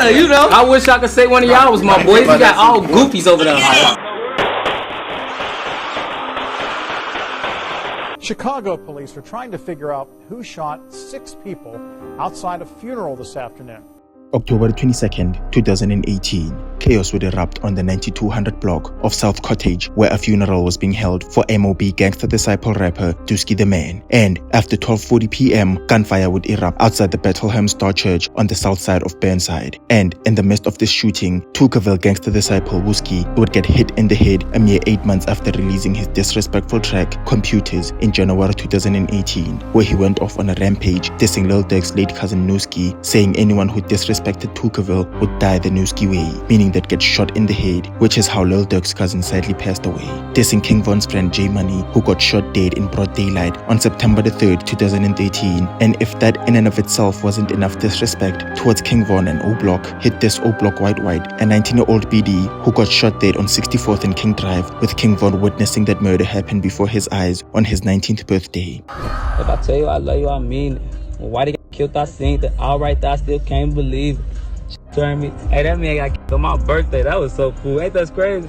better, you know. I wish I could say one of y'all was my boys. You got all goofies over there. Chicago police are trying to figure out who shot 6 people outside a funeral this afternoon. October 22nd, 2018, chaos would erupt on the 9200 block of South Cottage, where a funeral was being held for MOB Gangsta Disciple rapper Dusky the Man. And after 12:40 p.m, gunfire would erupt outside the Bethlehem Star Church on the south side of Burnside. And in the midst of this shooting, Tuckerville Gangsta Disciple Wooski would get hit in the head a mere 8 months after releasing his disrespectful track Computers in January 2018, where he went off on a rampage dissing Lil Durk's late cousin Newski, saying anyone who disrespected Tuckerville would die the Newski way, meaning that get shot in the head, which is how Lil Durk's cousin sadly passed away. Dissing King Von's friend J Money, who got shot dead in broad daylight on September the 3rd, 2013. And if that in and of itself wasn't enough disrespect towards King Von and O Block, hit this O Block White, a 19-year-old BD who got shot dead on 64th and King Drive, with King Von witnessing that murder happen before his eyes on his 19th birthday. If I tell you I love you, I mean it. Why they got killed, I seen that. Alright, I still can't believe it. Turn me. Hey, that man got killed on my birthday. That was so cool. Ain't that crazy?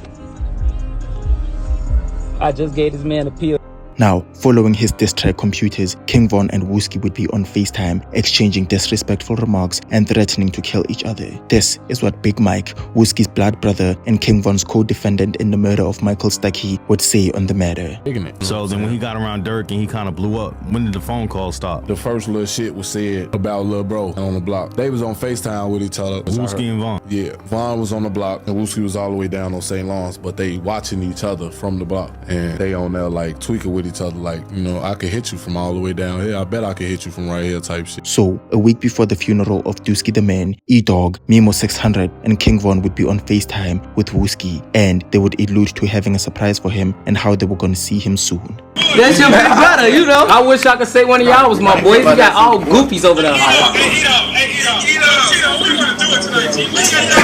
I just gave this man a pill. Now, following his diss track Computers, King Von and Wooski would be on FaceTime, exchanging disrespectful remarks and threatening to kill each other. This is what Big Mike, Wooski's blood brother and King Von's co-defendant in the murder of Michael Stuckey, would say on the matter. So then when he got around Durk and he kind of blew up, when did the phone call stop? The first little shit was said about Lil Bro on the block. They was on FaceTime with each other. Wooski and Von? Yeah, Von was on the block and Wooski was all the way down on St. Lawrence, but they watching each other from the block. And they on there like tweaking with each other like, you know, I could hit you from all the way down here. I bet I could hit you from right here type shit. So, a week before the funeral of Dusky the Man, E-Dog, Mimo 600 and King Von would be on FaceTime with Wooski, and they would allude to having a surprise for him and how they were gonna see him soon. That shit be better, you know. I wish I could say one of y'all was my boys. You got all goofies over there.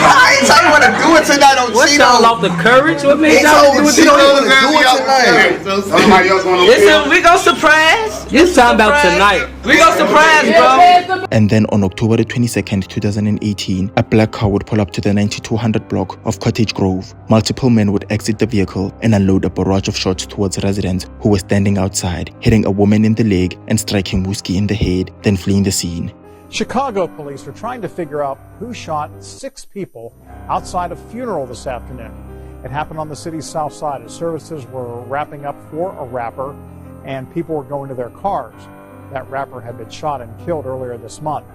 I ain't tell you what to do it tonight on What y'all off the courage? What made y'all do it tonight? Somebody else want to We gon' surprise. It's time about tonight. We gon' surprise, bro. And then on October the 22nd, 2018, a black car would pull up to the 9200 block of Cottage Grove. Multiple men would exit the vehicle and unload a barrage of shots towards residents who were standing outside, hitting a woman in the leg and striking Wooski in the head, then fleeing the scene. Chicago police are trying to figure out who shot 6 people outside a funeral this afternoon. It happened on the city's south side as services were wrapping up for a rapper and people were going to their cars. That rapper had been shot and killed earlier this month.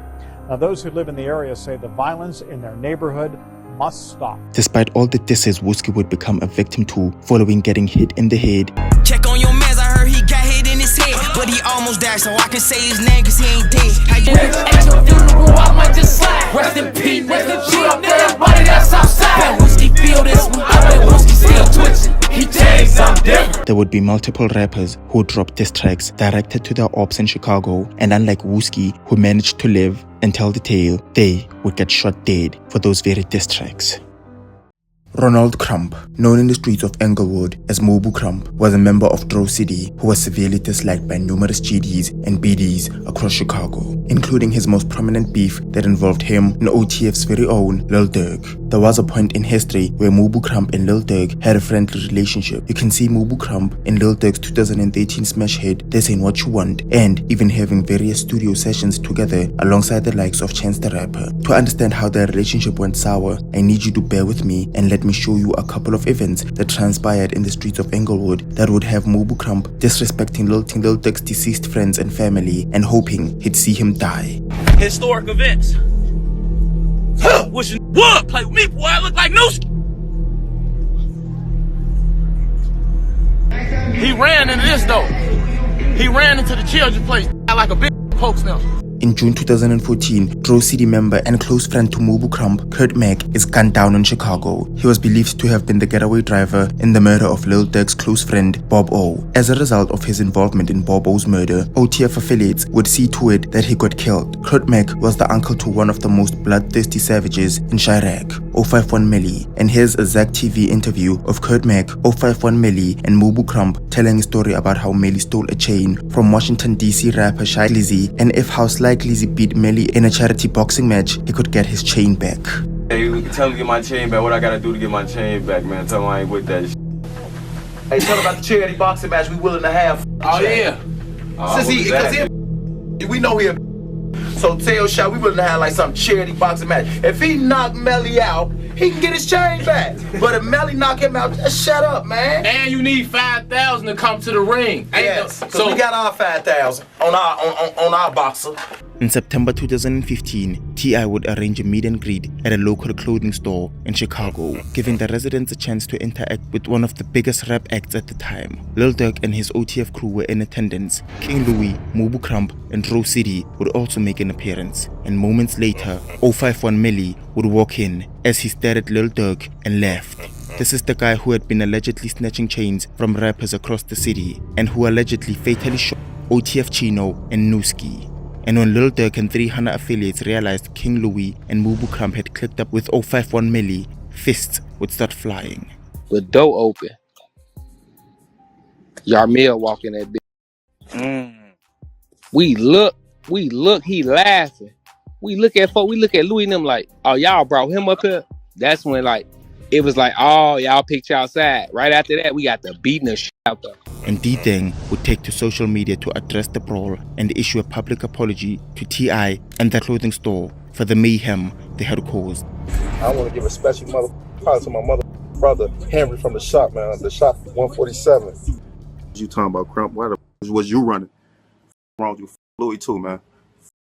Now, those who live in the area say the violence in their neighborhood must stop. Despite all the disses Wooski would become a victim to following getting hit in the head. Check on your mans, I heard he got hit in his head, but he almost died, so I can say his name cause he ain't dead. How you at your funeral, I might just slide. Rest in peace, rest in peace, up there, everybody that's outside. Wooski feel this one, I bet Wooski still twitching. He changed something different. There would be multiple rappers who would drop diss tracks directed to their ops in Chicago, and unlike Wooski, who managed to live and tell the tale, they would get shot dead for those very diss tracks. Ronald Krump, known in the streets of Englewood as Mubu Krump, was a member of Dro City who was severely disliked by numerous GDs and BDs across Chicago, including his most prominent beef that involved him and OTF's very own Lil Durk. There was a point in history where Mubu Krump and Lil Durk had a friendly relationship. You can see Mubu Krump in Lil Durk's 2013 smash hit This Ain't What You Want, and even having various studio sessions together alongside the likes of Chance the Rapper. To understand how their relationship went sour, I need you to bear with me and let me show you a couple of events that transpired in the streets of Englewood that would have Mubu Krump disrespecting Lil Durk's deceased friends and family and hoping he'd see him die. Historic events. Wish you would play with me, boy. I look like Newski. He ran into this though. He ran into the children's place like a big poke now. In June 2014, Dro City member and close friend to Mubu Krump, Kurt Mack, is gunned down in Chicago. He was believed to have been the getaway driver in the murder of Lil Durk's close friend, Bob O. As a result of his involvement in Bob O's murder, OTF affiliates would see to it that he got killed. Kurt Mack was the uncle to one of the most bloodthirsty savages in Chirac. 051 Millie, and here's a Zach TV interview of Kurt Mack, 051 Millie, and Mubu Krump telling a story about how Millie stole a chain from Washington DC rapper Shy Glizzy, and if how Sly Glizzy beat Millie in a charity boxing match, he could get his chain back. Hey, tell him to get my chain back. What I gotta do to get my chain back, man? Tell him I ain't with that shit. Hey, tell him about the charity boxing match we willing to have. Oh, yeah. Because we know he a so tell Shy we willing to have like some charity boxing match. If he knock Melly out, he can get his chain back. But if Melly knock him out, just shut up, man. And you need 5,000 to come to the ring. Yes, so we got our 5,000 on our boxer. In September 2015, T.I. would arrange a meet and greet at a local clothing store in Chicago, giving the residents a chance to interact with one of the biggest rap acts at the time. Lil Durk and his OTF crew were in attendance. King Louie, Mubu Krump, and Rose City would also make an appearance. And moments later, 051 Millie would walk in as he stared at Lil Durk and laughed. This is the guy who had been allegedly snatching chains from rappers across the city and who allegedly fatally shot OTF Chino and Nooski. And when Lil Durk and 300 affiliates realized King Louie and Mubu Krump had clicked up with 051 Millie, fists would start flying. The door open. Yarmil walking that bitch. We look, he laughing. We look at Louie and them like, oh, y'all brought him up here? That's when like, it was like, oh, y'all picked y'all side. Right after that, we got the beating the shit out there. And D-Dang would take to social media to address the brawl and issue a public apology to T.I. and the clothing store for the mayhem they had caused. I want to give a special apology to my brother Henry from the shop, man. The shop 147. You talking about Krump? Why the was you running? Wrong with you, Louie too, man.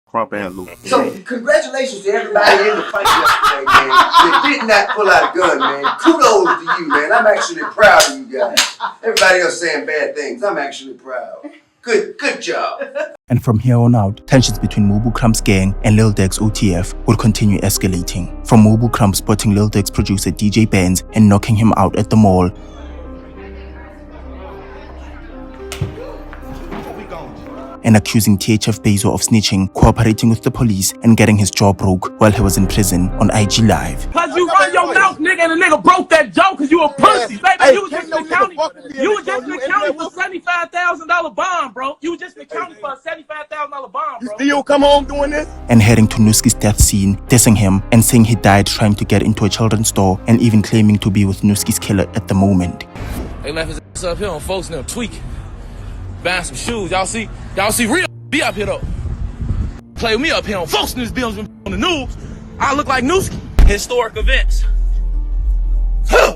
Krump and Louie. So congratulations to everybody in the fight yesterday, man. That did not pull out a gun, man. Kudos to you, man. I'm actually proud of you guys. Everybody else saying bad things. I'm actually proud. Good job. And from here on out, tensions between Mubu Krump's gang and Lil Durk's OTF would continue escalating. From Mubu Krump spotting Lil Durk's producer DJ Benz and knocking him out at the mall, and accusing THF Bezo of snitching, cooperating with the police, and getting his jaw broke while he was in prison on IG Live. Cause you run your mouth, nigga, and the nigga broke that jaw cause you a pussy. Baby, Hey, you was just in the county. You was just in the county for $75,000 bond, bro. You was just in the county for a $75,000 bond, bro. Still come home doing this? And heading to Nooski's death scene, dissing him and saying he died trying to get into a children's store, and even claiming to be with Nooski's killer at the moment. They left his ass up here on folks and them tweaking. Buying some shoes. Y'all see real be up here though. Play with me up here on folks in this building on the news. I look like Nooski. Historic events.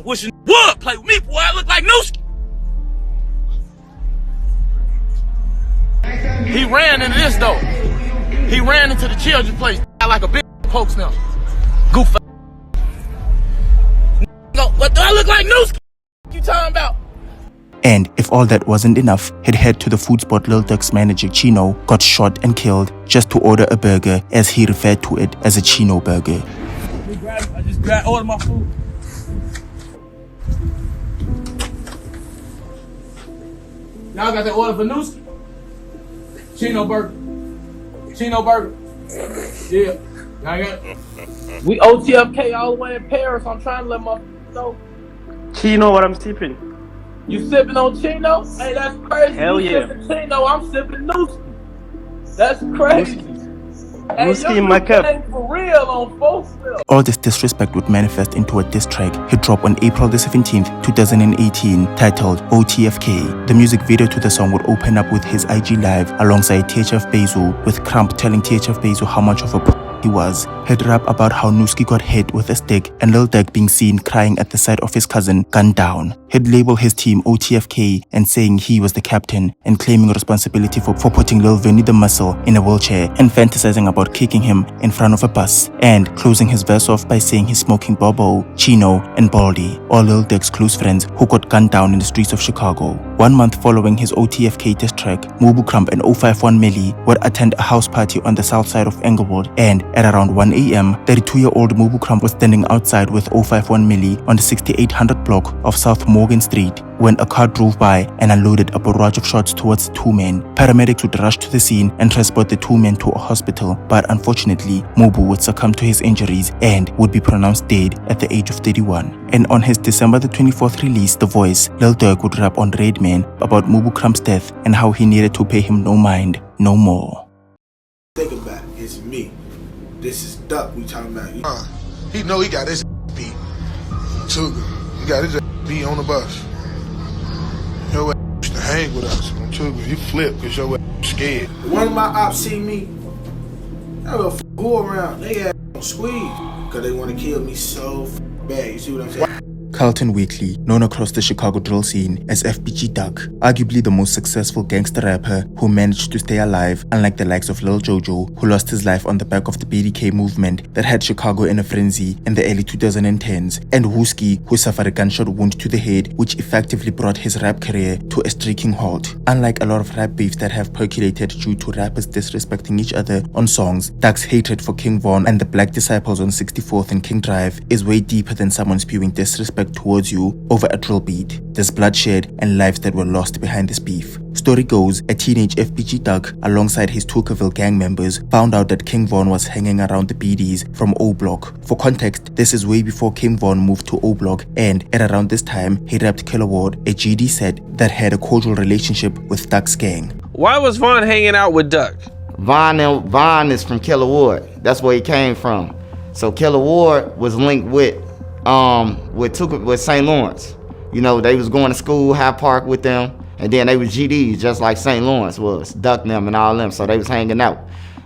Wish you would play with me, boy. I look like Nooski. He ran into this though. He ran into the children's place like a big pokes now. Goof. What do I look like Nooski? What you talking about? And if all that wasn't enough, he'd head to the food spot Lil Durk's manager Chino got shot and killed just to order a burger, as he referred to it as a Chino burger. I just ordered my food. Y'all got that order for Nooski? Chino burger. Yeah. Y'all got it? We OTFK all the way in Paris. I'm trying to let my know. Chino, what I'm sipping. You sipping on Chino? Hey, that's crazy. Hell you yeah. Sipping Chino, I'm sipping Nooski. That's crazy. Nooski in my cup. For real on folks still. All this disrespect would manifest into a diss track he dropped on April the 17th, 2018, titled OTFK. The music video to the song would open up with his IG Live alongside THF Bezo, with Krump telling THF Bezo how much of a he was. He'd rap about how Nooski got hit with a stick and Lil Durk being seen crying at the side of his cousin gunned down. He'd label his team OTFK and saying he was the captain, and claiming responsibility for putting Lil Vinny the Muscle in a wheelchair and fantasizing about kicking him in front of a bus, and closing his verse off by saying he's smoking Bobo, Chino, and Baldy, all Lil Durk's close friends who got gunned down in the streets of Chicago. 1 month following his OTFK diss track, Mubu Krump and 051 Millie would attend a house party on the south side of Englewood, and at around 1 a.m., 32-year-old Mubu Krump was standing outside with 051 Millie on the 6800 block of South Moore Morgan Street when a car drove by and unloaded a barrage of shots towards the two men. Paramedics would rush to the scene and transport the two men to a hospital, but unfortunately, Mubu would succumb to his injuries and would be pronounced dead at the age of 31. And on his December the 24th release, The Voice, Lil Durk would rap on Redman about Mubu Krump's death and how he needed to pay him no mind, no more. Think about it, it's me. This is Duck we talking about. He know he got his beat. Too good. He got his beat on the bus. Your ass used to hang with us. He flipped because your ass scared. One of my ops see me, I will go around. They ass squeeze because they want to kill me so bad. You see what I'm saying? Carlton Weekly, known across the Chicago drill scene as FBG Duck, arguably the most successful gangster rapper who managed to stay alive, unlike the likes of Lil Jojo, who lost his life on the back of the BDK movement that had Chicago in a frenzy in the early 2010s, and Wooski, who suffered a gunshot wound to the head, which effectively brought his rap career to a streaking halt. Unlike a lot of rap beefs that have percolated due to rappers disrespecting each other on songs, Duck's hatred for King Von and the Black Disciples on 64th and King Drive is way deeper than someone spewing disrespect towards you over a drill beat. There's bloodshed and lives that were lost behind this beef. Story goes, a teenage FBG Duck alongside his Tuckerville gang members found out that King Von was hanging around the BDs from O Block. For context, this is way before King Von moved to O Block, and at around this time, he rapped Killer Ward, a GD set that had a cordial relationship with Duck's gang. Why was Von hanging out with Duck? Von is from Killer Ward. That's where he came from. So Killer Ward was linked with St. Lawrence. You know, they was going to school, High Park with them, and then they was GDs just like St. Lawrence was, Duck them and all them, so they was hanging out.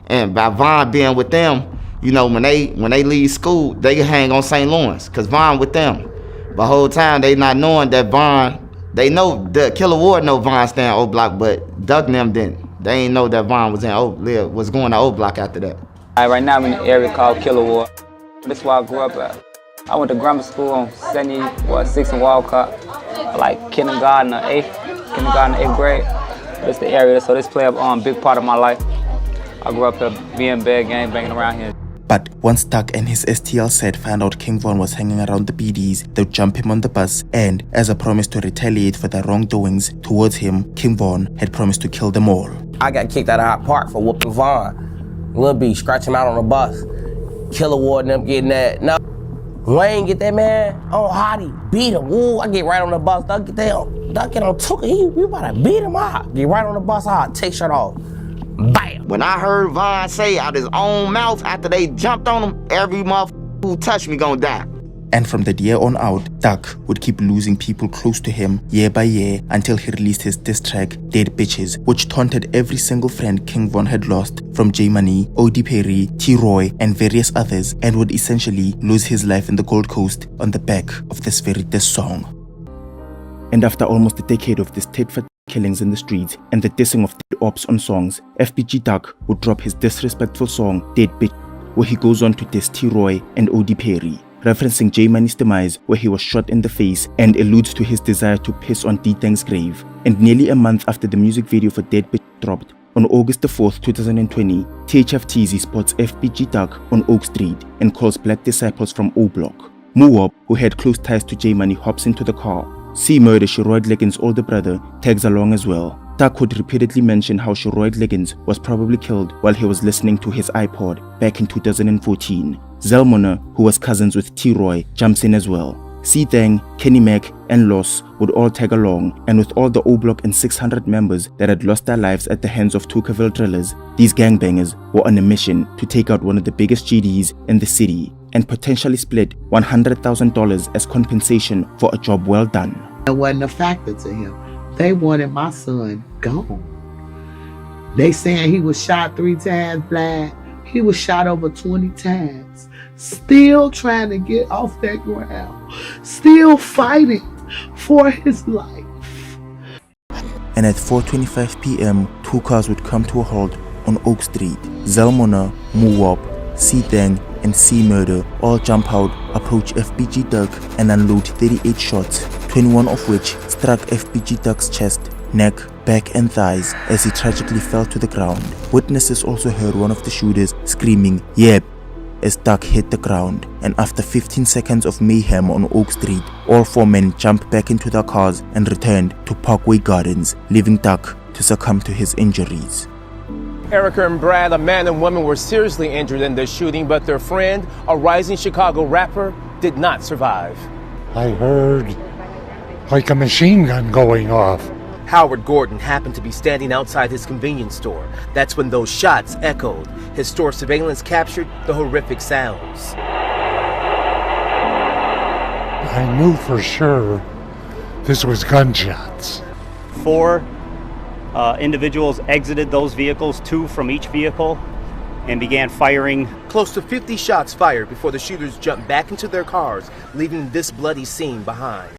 And by Von being with them, you know, when they leave school, they can hang on St. Lawrence, cause Von with them. But whole time they not knowing that Von, they know the Killer Ward know Von stay in O Block, but Duck and them didn't. They ain't know that Von was was going to O Block after that. Right now I'm in the area called Killer Ward. That's where I grew up at. I went to grammar school on 6th and Walcott, like kindergarten or 8th grade. That's the area, so this played a big part of my life. I grew up here being bad, gang banging around here. But once Duck and his STL set found out King Von was hanging around the BDs, they'd jump him on the bus, and as a promise to retaliate for their wrongdoings towards him, King Von had promised to kill them all. I got kicked out of High Park for whooping Von. Lil B scratch him out on the bus. Killer Ward and them getting that. No. Wayne get that man on Hottie, beat him. Woo, I get right on the bus. Duck get on Tucker. We about to beat him out. Get right on the bus. I take shirt off. Bam. When I heard Von say out his own mouth after they jumped on him, every motherfucker who touched me gonna die. And from that year on out, Duck would keep losing people close to him year by year until he released his diss track, Dead Bitches, which taunted every single friend King Von had lost, from J Money, OD Perry, T-Roy, and various others, and would essentially lose his life in the Gold Coast on the back of this very diss song. And after almost a decade of this tit-for-tat killings in the streets and the dissing of dead ops on songs, FBG Duck would drop his disrespectful song, Dead Bitch, where he goes on to diss T-Roy and OD Perry, referencing J Money's demise where he was shot in the face, and alludes to his desire to piss on D-Tang's grave. And nearly a month after the music video for Dead Bitch dropped, on August 4th, 2020, THF Teezy spots FBG Duck on Oak Street and calls Black Disciples from O Block. Muwop, who had close ties to J Money, hops into the car. C-Murder, Sheroyd Liggins' older brother, tags along as well. Duck would repeatedly mention how Sheroyd Liggins was probably killed while he was listening to his iPod back in 2014. Zelmona, who was cousins with T-Roy, jumps in as well. C-Thang, Kenny Mac, and Loss would all tag along, and with all the O Block and 600 members that had lost their lives at the hands of Tuckerville drillers, these gangbangers were on a mission to take out one of the biggest GDs in the city and potentially split $100,000 as compensation for a job well done. It wasn't a factor to him. They wanted my son gone. They saying he was shot 3 times, Vlad. He was shot over 20 times. Still trying to get off that ground. Still fighting for his life. And at 4:25 p.m., 2 cars would come to a halt on Oak Street. Zelmona, Muwop, C-Thang, and C-Murder all jump out, approach FBG Duck, and unload 38 shots, 21 of which struck FBG Duck's chest, neck, back, and thighs as he tragically fell to the ground. Witnesses also heard one of the shooters screaming, "Yep," as Duck hit the ground, and after 15 seconds of mayhem on Oak Street, all 4 men jumped back into their cars and returned to Parkway Gardens, leaving Duck to succumb to his injuries. Erica and Brad, a man and woman, were seriously injured in this shooting, but their friend, a rising Chicago rapper, did not survive. I heard like a machine gun going off. Howard Gordon happened to be standing outside his convenience store. That's when those shots echoed. His store surveillance captured the horrific sounds. I knew for sure this was gunshots. 4 individuals exited those vehicles, 2 from each vehicle, and began firing. Close to 50 shots fired before the shooters jumped back into their cars, leaving this bloody scene behind.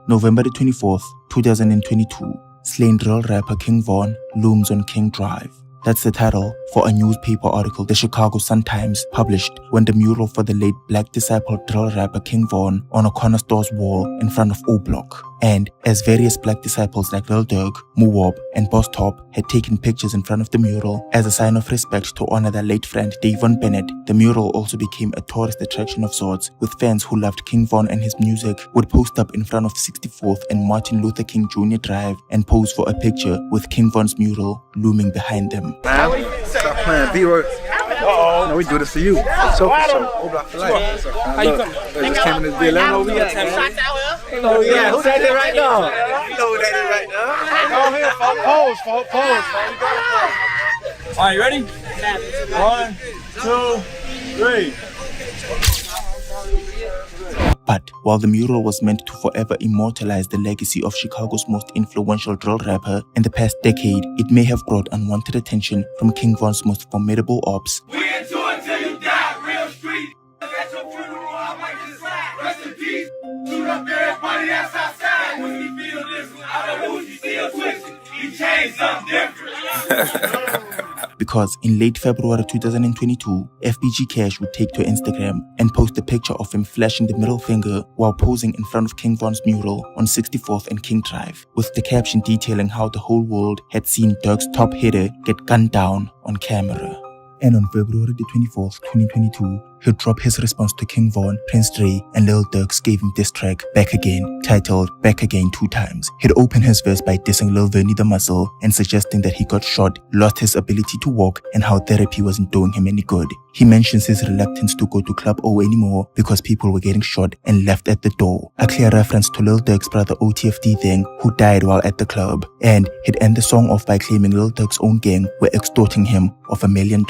November 24th, 2022, slain drill rapper King Von looms on King Drive. That's the title for a newspaper article the Chicago Sun-Times published when the mural for the late Black disciple drill rapper King Von on a corner store's wall in front of O Block. And as various Black disciples like Lil Durk, Muwab, and Boss Top had taken pictures in front of the mural as a sign of respect to honor their late friend Davon Bennett, the mural also became a tourist attraction of sorts, with fans who loved King Von and his music would post up in front of 64th and Martin Luther King Jr. Drive and pose for a picture with King Von's mural looming behind them. Man, stop playing B-roll. Uh-oh. No, we do this for you. So O Block for life. How you coming? They just came in this bill. Let me know where we at, man. Oh, yeah. Who that is right now? You know who that is right now. Go here, folks. Pose. All right, you ready? 1, 2, 3. But while the mural was meant to forever immortalize the legacy of Chicago's most influential drill rapper in the past decade, it may have brought unwanted attention from King Von's most formidable ops. We into it till you die, real street. At your funeral, I might just slide. Rest in peace. Shoot up everybody that's outside. When we feel this one, I know Uzi still twisting. He changed something different. Because in late February 2022, FBG Cash would take to Instagram and post a picture of him flashing the middle finger while posing in front of King Von's mural on 64th and King Drive, with the caption detailing how the whole world had seen Durk's top hitter get gunned down on camera. And on February the 24th, 2022, he'd drop his response to King Von, Prince Dre, and Lil Durk's gave him diss track Back Again, titled Back Again 2 times. He'd open his verse by dissing Lil Vernie the Muscle and suggesting that he got shot, lost his ability to walk, and how therapy wasn't doing him any good. He mentions his reluctance to go to Club O anymore because people were getting shot and left at the door, a clear reference to Lil Durk's brother OTFD Thing, who died while at the club. And he'd end the song off by claiming Lil Durk's own gang were extorting him of $1 million.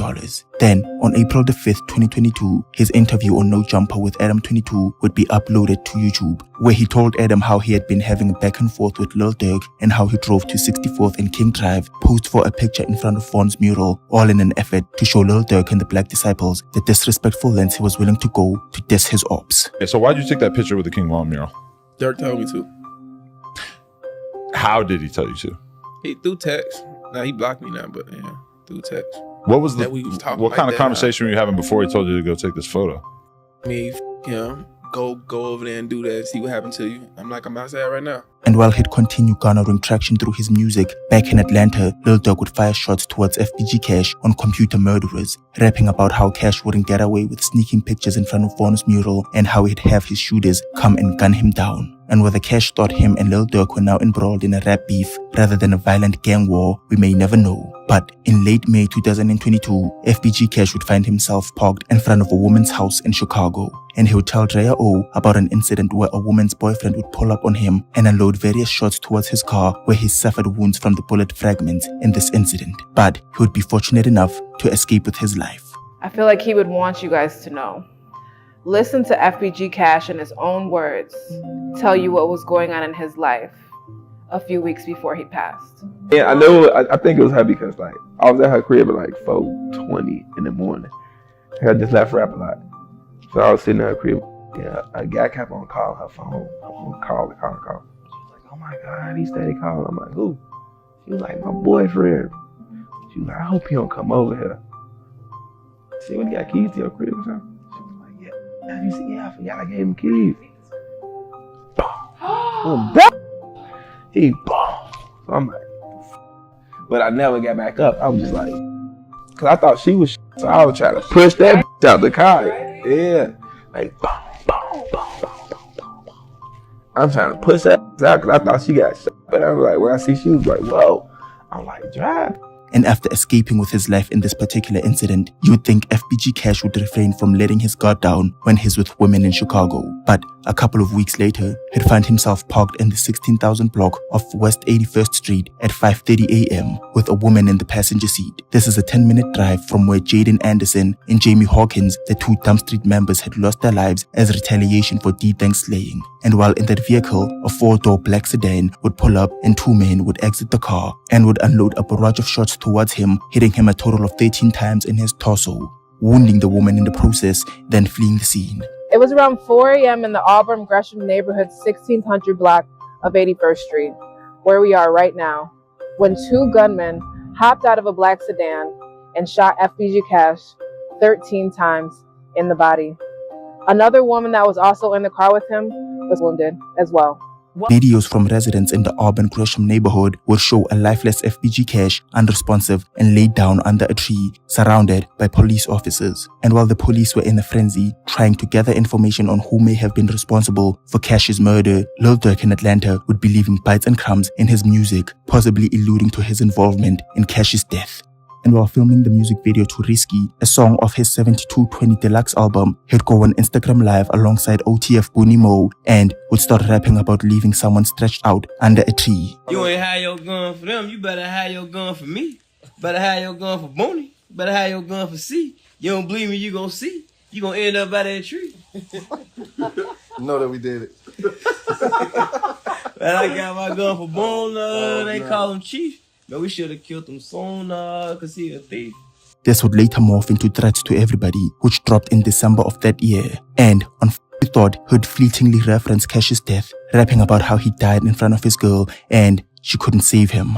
Then, on April the 5th, 2022, his interview on No Jumper with Adam22 would be uploaded to YouTube, where he told Adam how he had been having a back and forth with Lil Durk and how he drove to 64th and King Drive, posed for a picture in front of Von's mural, all in an effort to show Lil Durk and the Black disciples the disrespectful lengths he was willing to go to diss his ops. Okay, so why'd you take that picture with the King Von mural? Durk told me to. How did he tell you to? He through text. Now he blocked me now, but yeah, through text. What was the? What kind of conversation were you having before he told you to go take this photo? Me, go over there and do that, see what happened to you. I'm like, I'm outside right now. And while he'd continue garnering traction through his music, back in Atlanta, Lil Durk would fire shots towards FBG Cash on computer murderers, rapping about how Cash wouldn't get away with sneaking pictures in front of Von's mural and how he'd have his shooters come and gun him down. And whether Cash thought him and Lil Durk were now embroiled in a rap beef rather than a violent gang war, we may never know. But in late May 2022, FBG Cash would find himself parked in front of a woman's house in Chicago. And he would tell Drea O about an incident where a woman's boyfriend would pull up on him and unload various shots towards his car where he suffered wounds from the bullet fragments in this incident. But he would be fortunate enough to escape with his life. I feel like he would want you guys to know. Listen to FBG Cash in his own words tell you what was going on in his life a few weeks before he passed. Yeah, I know. I think it was her because like I was at her crib at like 4:20 in the morning. I just left rap a lot, so I was sitting at her crib. Yeah, a guy kept on calling her phone. Call. She was like, "Oh my God, he steady calling." I'm like, "Who?" She was like, "My boyfriend." She was like, "I hope he don't come over here." See, when you got keys to your crib or something? She was like, "Yeah, have you seen? Yeah, I forgot I gave him keys." He boom. So I'm like, but I never got back up. I was just like, cause I thought she was, so I was trying to push that Out the car. Yeah. Like, boom, boom, boom, boom, boom, boom, boom. I'm trying to push that out because I thought she got shot. But I was like, when I see she was like, whoa. I'm like, drive. And after escaping with his life in this particular incident, you would think FBG Cash would refrain from letting his guard down when he's with women in Chicago. But a couple of weeks later, he'd find himself parked in the 16,000 block of West 81st Street at 5:30 a.m. with a woman in the passenger seat. This is a 10-minute drive from where Jaden Anderson and Jamie Hawkins, the two Dump Street members, had lost their lives as retaliation for D-Thang slaying. And while in that vehicle, a 4-door black sedan would pull up and two men would exit the car and would unload a barrage of shots towards him, hitting him a total of 13 times in his torso, wounding the woman in the process, then fleeing the scene. It was around 4 a.m. in the Auburn Gresham neighborhood 1600 block of 81st Street, where we are right now, when two gunmen hopped out of a black sedan and shot FBG Cash 13 times in the body. Another woman that was also in the car with him was wounded as well. Videos from residents in the Auburn Gresham neighborhood would show a lifeless FBG Cash unresponsive and laid down under a tree, surrounded by police officers. And while the police were in a frenzy, trying to gather information on who may have been responsible for Cash's murder, Lil Durk in Atlanta would be leaving bites and crumbs in his music, possibly alluding to his involvement in Cash's death. And while filming the music video to Risky, a song of his 7220 Deluxe album, he'd go on Instagram Live alongside OTF Booney Mo and would start rapping about leaving someone stretched out under a tree. You ain't have your gun for them, you better have your gun for me. Better have your gun for Booney. Better have your gun for C. You don't believe me, you gon' see. You gon' end up by that tree. Know that we did it. But I got my gun for Boone, they call him Chief. But we should have killed him sooner, cause he a thief. This would later morph into threats to everybody, which dropped in December of that year. And on Thought, he'd fleetingly reference Cash's death, rapping about how he died in front of his girl and she couldn't save him.